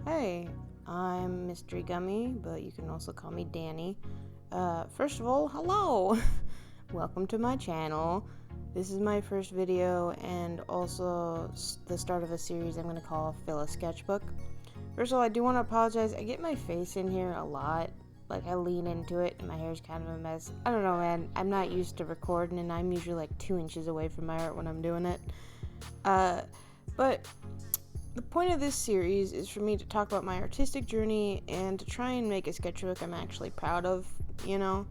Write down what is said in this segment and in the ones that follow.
Hey, I'm Mystery Gummy, but you can also call me Danny. First of all, hello! Welcome to my channel. This is my first video and also the start of a series I'm going to call Fill a Sketchbook. First of all, I do want to apologize. I get my face in here a lot. Like, I lean into it and my hair's kind of a mess. I don't know, man. I'm not used to recording and I'm usually like 2 inches away from my art when I'm doing it. But the point of this series is for me to talk about my artistic journey and to try and make a sketchbook I'm actually proud of, you know?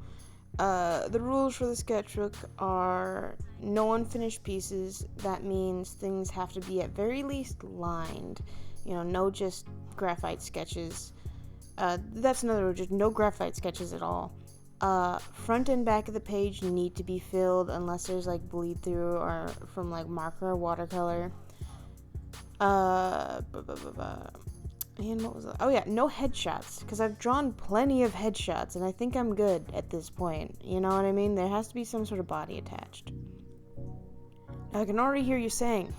The rules for the sketchbook are no unfinished pieces. That means things have to be at very least lined. You know, no just graphite sketches. That's another rule, just no graphite sketches at all. Front and back of the page need to be filled unless there's like bleed through or from like marker or watercolor. And what was that? Oh yeah, no headshots, because I've drawn plenty of headshots and I think I'm good at this point. You know what I mean? There has to be some sort of body attached. Now, I can already hear you saying,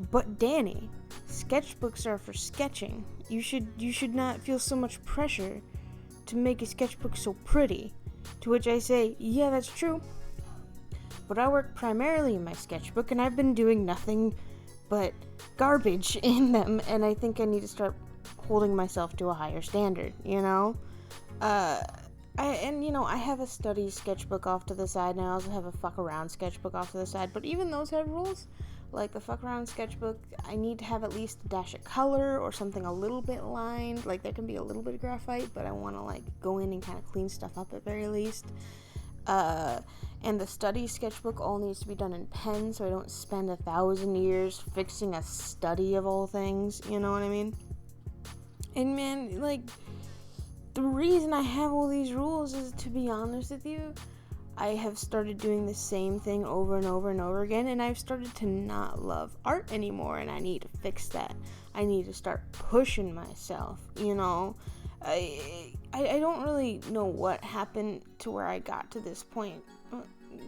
but Danny, sketchbooks are for sketching. You should not feel so much pressure to make a sketchbook so pretty. To which I say, yeah, that's true. But I work primarily in my sketchbook and I've been doing nothing but garbage in them, and I think I need to start holding myself to a higher standard, you know? I have a study sketchbook off to the side, and I also have a fuck around sketchbook off to the side, but even those have rules. Like the fuck around sketchbook, I need to have at least a dash of color or something a little bit lined. Like, there can be a little bit of graphite, but I want to like go in and kind of clean stuff up at very least. And the study sketchbook all needs to be done in pen, so I don't spend 1,000 years fixing a study of all things, you know what I mean? And man, like, the reason I have all these rules is, to be honest with you, I have started doing the same thing over and over and over again, and I've started to not love art anymore, and I need to fix that. I need to start pushing myself, you know? I don't really know what happened to where I got to this point.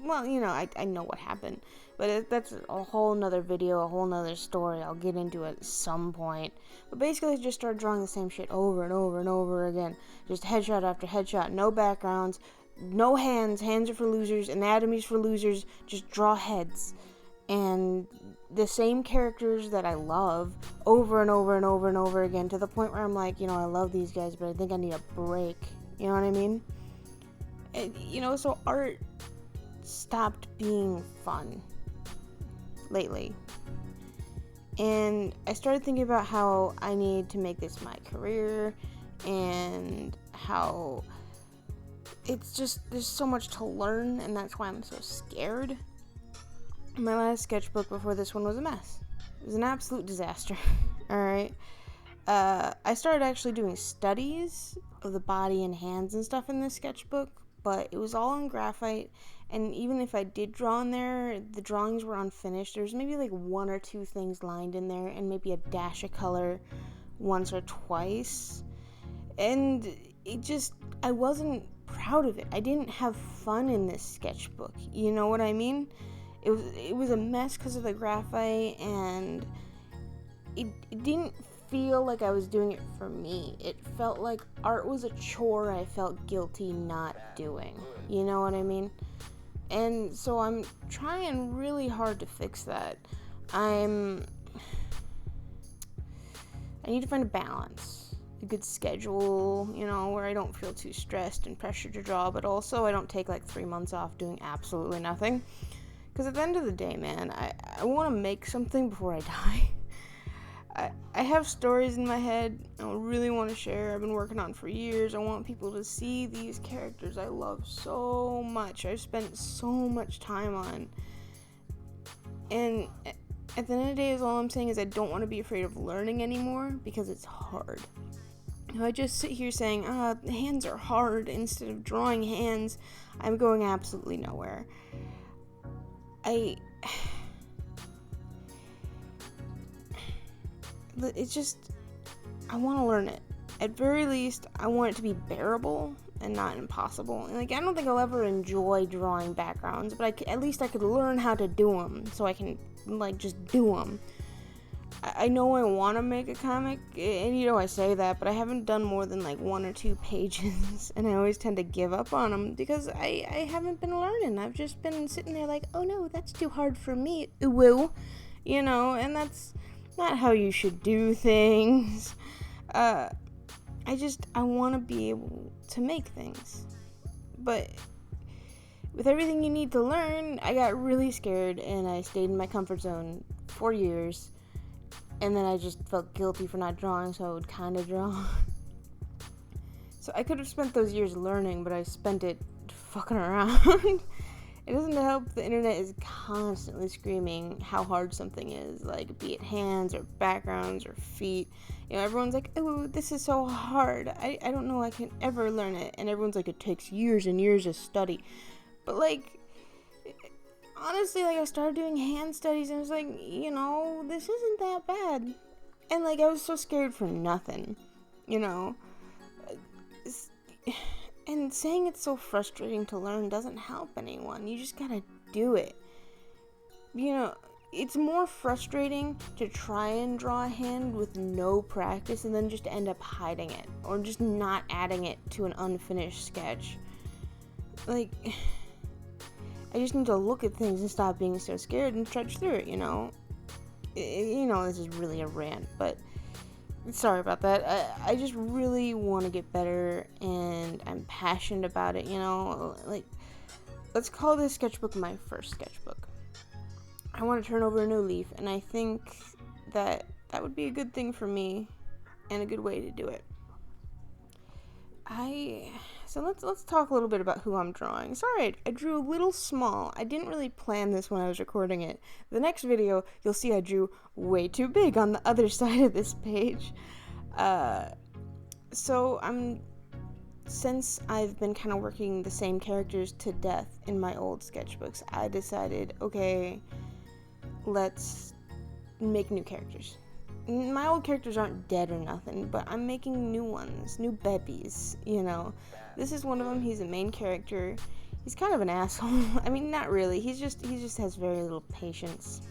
Well, you know, I know what happened, but that's a whole nother video, a whole nother story. I'll get into it at some point. But basically, I just started drawing the same shit over and over and over again. Just headshot after headshot, no backgrounds, no hands. Hands are for losers, anatomies for losers. Just draw heads. And the same characters that I love over and over and over and over again, to the point where I'm like, you know, I love these guys, but I think I need a break. You know what I mean? And, you know, so art stopped being fun lately. And I started thinking about how I need to make this my career, and how it's just, there's so much to learn, and that's why I'm so scared. My last sketchbook before this one was a mess. It was an absolute disaster. Alright. I started actually doing studies of the body and hands and stuff in this sketchbook, but it was all in graphite, and even if I did draw in there, the drawings were unfinished. There's maybe like 1 or 2 things lined in there, and maybe a dash of color once or twice. And it just, I wasn't proud of it. I didn't have fun in this sketchbook. You know what I mean? It was a mess because of the graphite, and it didn't feel like I was doing it for me. It felt like art was a chore I felt guilty not doing. You know what I mean? And so I'm trying really hard to fix that. I need to find a balance. A good schedule, you know, where I don't feel too stressed and pressured to draw, but also I don't take like 3 months off doing absolutely nothing. Because at the end of the day, man, I want to make something before I die. I have stories in my head I really want to share. I've been working on for years. I want people to see these characters I love so much. I've spent so much time on. And at the end of the day, is all I'm saying is I don't want to be afraid of learning anymore, because it's hard. If I just sit here saying, the hands are hard, instead of drawing hands, I'm going absolutely nowhere. It's just, I want to learn it. At very least, I want it to be bearable and not impossible. And like, I don't think I'll ever enjoy drawing backgrounds, but at least I could learn how to do them, so I can like just do them. I know I want to make a comic, and you know I say that, but I haven't done more than like 1 or 2 pages, and I always tend to give up on them because I haven't been learning. I've just been sitting there like, oh no, that's too hard for me, woo, you know, and that's not how you should do things. I want to be able to make things, but with everything you need to learn, I got really scared, and I stayed in my comfort zone for years. And then I just felt guilty for not drawing, so I would kind of draw. So I could have spent those years learning, but I spent it fucking around. It doesn't help the internet is constantly screaming how hard something is, like, be it hands or backgrounds or feet. You know, everyone's like, oh, this is so hard. I don't know I can ever learn it. And everyone's like, it takes years and years of study. But, like, honestly, like, I started doing hand studies, and I was like, you know, this isn't that bad. And, like, I was so scared for nothing, you know. And saying it's so frustrating to learn doesn't help anyone. You just gotta do it. You know, it's more frustrating to try and draw a hand with no practice and then just end up hiding it, or just not adding it to an unfinished sketch. Like, I just need to look at things and stop being so scared and trudge through it, you know? You know, this is really a rant, but sorry about that. I just really want to get better, and I'm passionate about it, you know? Like, let's call this sketchbook my first sketchbook. I want to turn over a new leaf, and I think that would be a good thing for me and a good way to do it. So let's talk a little bit about who I'm drawing. Sorry, I drew a little small. I didn't really plan this when I was recording it. The next video, you'll see I drew way too big on the other side of this page. Since I've been kind of working the same characters to death in my old sketchbooks, I decided, okay, let's make new characters. My old characters aren't dead or nothing, but I'm making new ones, new babies, you know. This is one of them. He's a main character. He's kind of an asshole. I mean, not really. He just has very little patience.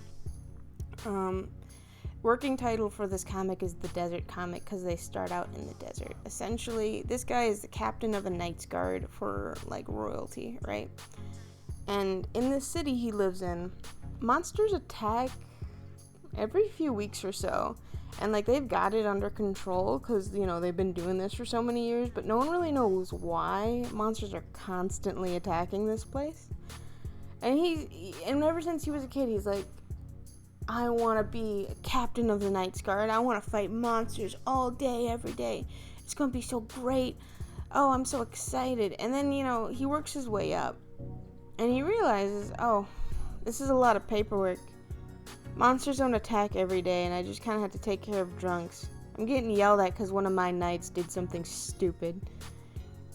Working title for this comic is The Desert Comic, because they start out in the desert. Essentially, this guy is the captain of a Knight's Guard for, like, royalty, right? And in the city he lives in, monsters attack every few weeks or so, and like they've got it under control because, you know, they've been doing this for so many years, but no one really knows why monsters are constantly attacking this place. And ever since he was a kid, he's like, I want to be a captain of the Knight's Guard. I want to fight monsters all day, every day. It's going to be so great. Oh, I'm so excited. And then, you know, he works his way up, and he realizes, oh, this is a lot of paperwork. Monsters don't attack every day, and I just kind of have to take care of drunks. I'm getting yelled at because one of my knights did something stupid.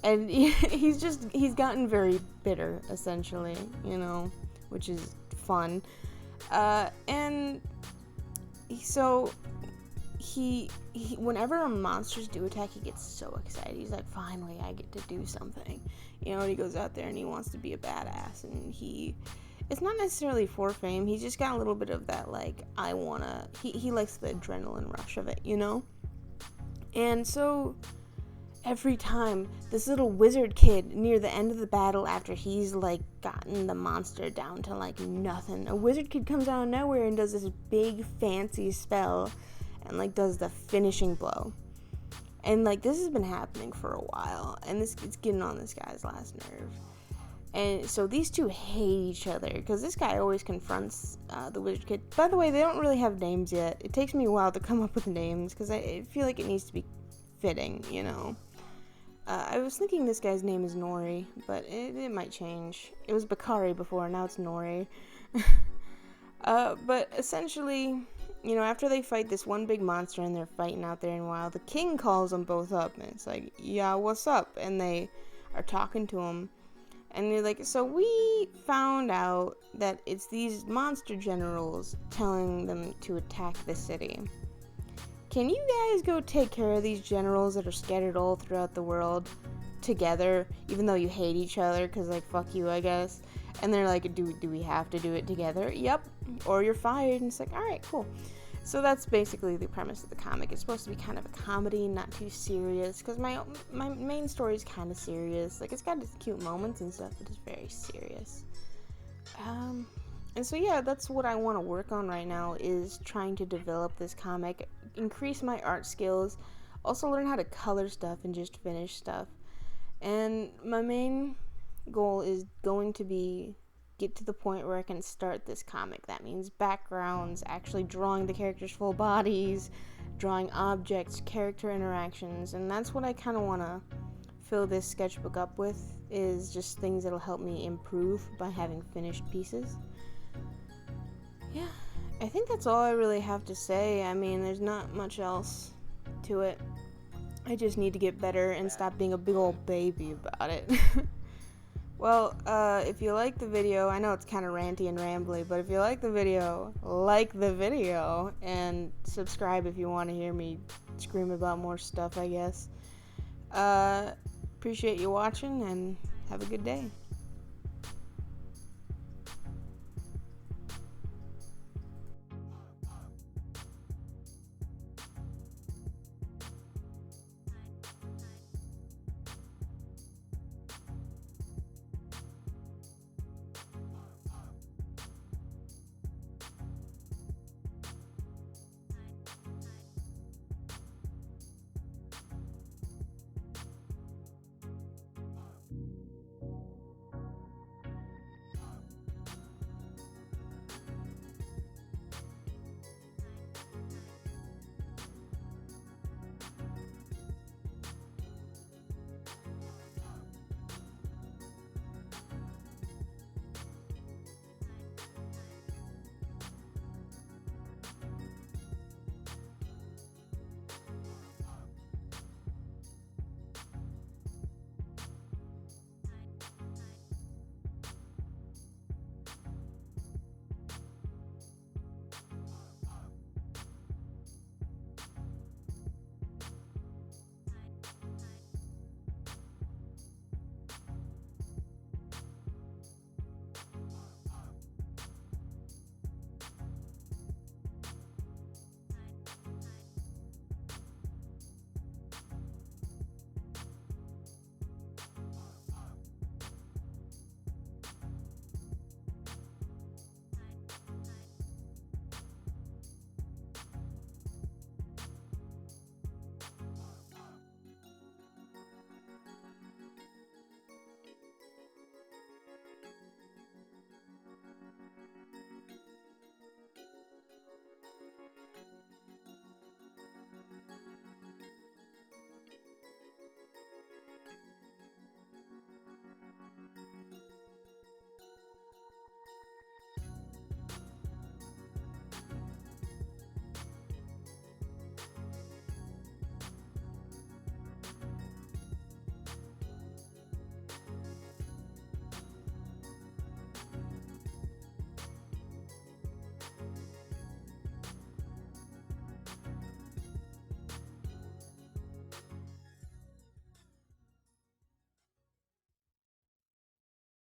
And he's gotten very bitter, essentially, you know, which is fun. And so he whenever monsters do attack, he gets so excited. He's like, finally, I get to do something. You know, and he goes out there and he wants to be a badass, and it's not necessarily for fame. He's just got a little bit of that, like, he likes the adrenaline rush of it, you know? And so every time this little wizard kid near the end of the battle, after he's, like, gotten the monster down to, like, nothing, a wizard kid comes out of nowhere and does this big fancy spell and, like, does the finishing blow. And, like, this has been happening for a while, and it's getting on this guy's last nerve. And so these two hate each other, because this guy always confronts the wizard kid. By the way, they don't really have names yet. It takes me a while to come up with names, because I feel like it needs to be fitting, you know. I was thinking this guy's name is Nori, but it might change. It was Bakari before, now it's Nori. But essentially, you know, after they fight this one big monster and they're fighting out there in the wild, the king calls them both up, and it's like, yeah, what's up? And they are talking to him. And they're like, so we found out that it's these monster generals telling them to attack the city. Can you guys go take care of these generals that are scattered all throughout the world together, even though you hate each other, because, like, fuck you, I guess? And they're like, do we have to do it together? Yep. Or you're fired. And it's like, alright, cool. So that's basically the premise of the comic. It's supposed to be kind of a comedy, not too serious, because my main story is kind of serious. Like, it's got its cute moments and stuff, but it's very serious. And so yeah, that's what I want to work on right now, is trying to develop this comic, increase my art skills, also learn how to color stuff and just finish stuff. And my main goal is going to be get to the point where I can start this comic. That means backgrounds, actually drawing the characters' full bodies, drawing objects, character interactions, and that's what I kind of want to fill this sketchbook up with, is just things that'll help me improve by having finished pieces. Yeah, I think that's all I really have to say. I mean, there's not much else to it. I just need to get better and stop being a big old baby about it. Well, if you like the video, I know it's kind of ranty and rambly, but if you like the video, and subscribe if you want to hear me scream about more stuff, I guess. Appreciate you watching, and have a good day.